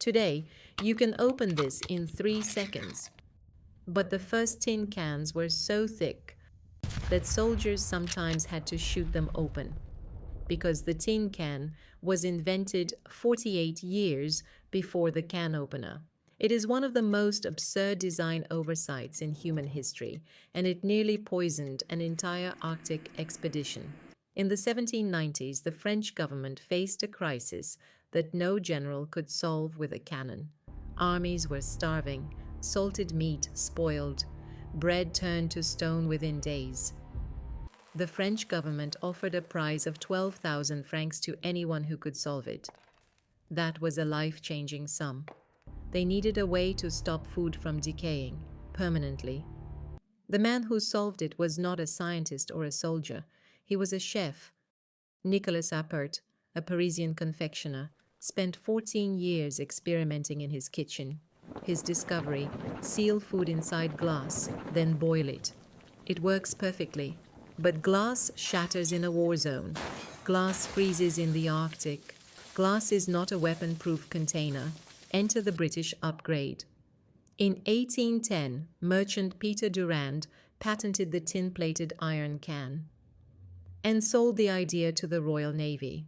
Today, you can open this in 3 seconds. But the first tin cans were so thick that soldiers sometimes had to shoot them open, because the tin can was invented 48 years before the can opener. It is one of the most absurd design oversights in human history, and it nearly poisoned an entire Arctic expedition. In the 1790s, the French government faced a crisis that no general could solve with a cannon. Armies were starving, salted meat spoiled, bread turned to stone within days. The French government offered a prize of 12,000 francs to anyone who could solve it. That was a life-changing sum. They needed a way to stop food from decaying permanently. The man who solved it was not a scientist or a soldier. He was a chef. Nicolas Appert, a Parisian confectioner, spent 14 years experimenting in his kitchen. His discovery: seal food inside glass, then boil it. It works perfectly. But glass shatters in a war zone. Glass freezes in the Arctic. Glass is not a weapon-proof container. Enter the British upgrade. In 1810, merchant Peter Durand patented the tin-plated iron can and sold the idea to the Royal Navy.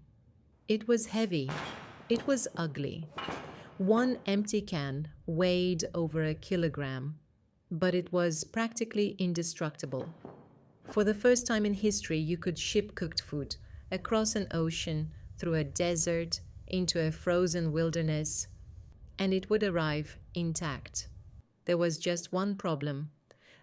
It was heavy. It was ugly. One empty can weighed over a kilogram, but it was practically indestructible. For the first time in history, you could ship cooked food across an ocean, through a desert, into a frozen wilderness, and it would arrive intact. There was just one problem.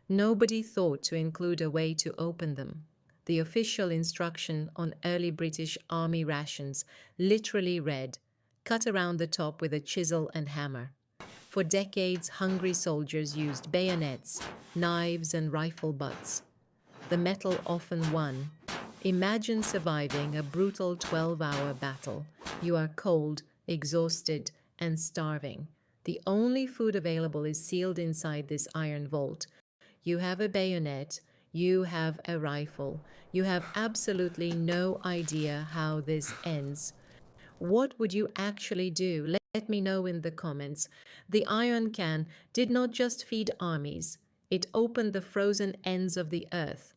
Nobody thought to include a way to open them. The official instruction on early British Army rations literally read, "Cut around the top with a chisel and hammer." For decades, hungry soldiers used bayonets, knives, and rifle butts. The metal often won. Imagine surviving a brutal 12-hour battle. You are cold, exhausted, and starving. The only food available is sealed inside this iron vault. You have a bayonet, you have a rifle. You have absolutely no idea how this ends. What would you actually do? Let me know in the comments. The iron can did not just feed armies, it opened the frozen ends of the earth.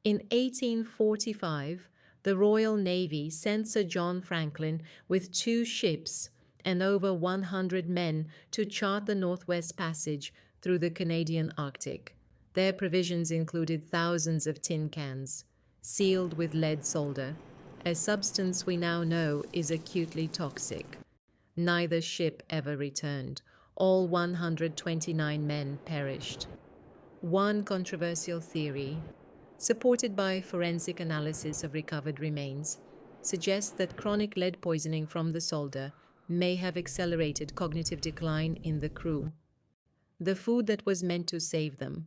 In 1845, the Royal Navy sent Sir John Franklin with 2 ships and over 100 men to chart the Northwest Passage through the Canadian Arctic. Their provisions included thousands of tin cans, sealed with lead solder, a substance we now know is acutely toxic. Neither ship ever returned. All 129 men perished. One controversial theory, supported by forensic analysis of recovered remains, suggests that chronic lead poisoning from the solder may have accelerated cognitive decline in the crew. The food that was meant to save them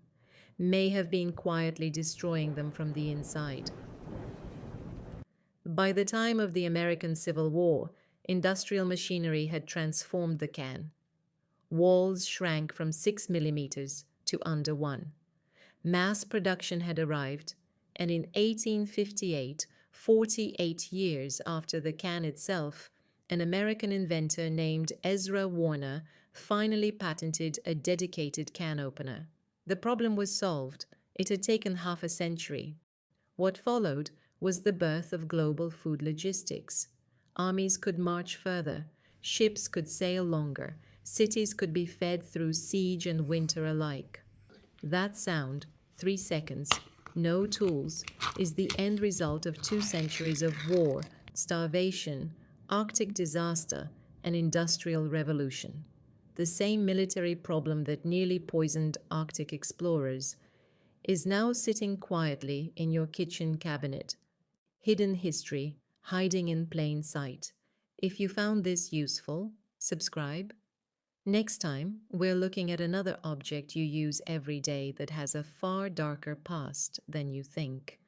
may have been quietly destroying them from the inside. By the time of the American Civil War, industrial machinery had transformed the can. Walls shrank from 6 millimeters to under 1. Mass production had arrived, and in 1858, 48 years after the can itself, an American inventor named Ezra Warner finally patented a dedicated can opener. The problem was solved. It had taken half a century. What followed was the birth of global food logistics. Armies could march further, ships could sail longer, cities could be fed through siege and winter alike. That sound, 3 seconds, no tools, is the end result of 2 centuries of war, starvation, Arctic disaster, and industrial revolution. The same military problem that nearly poisoned Arctic explorers is now sitting quietly in your kitchen cabinet. Hidden history, hiding in plain sight. If you found this useful, subscribe. Next time, we're looking at another object you use every day that has a far darker past than you think.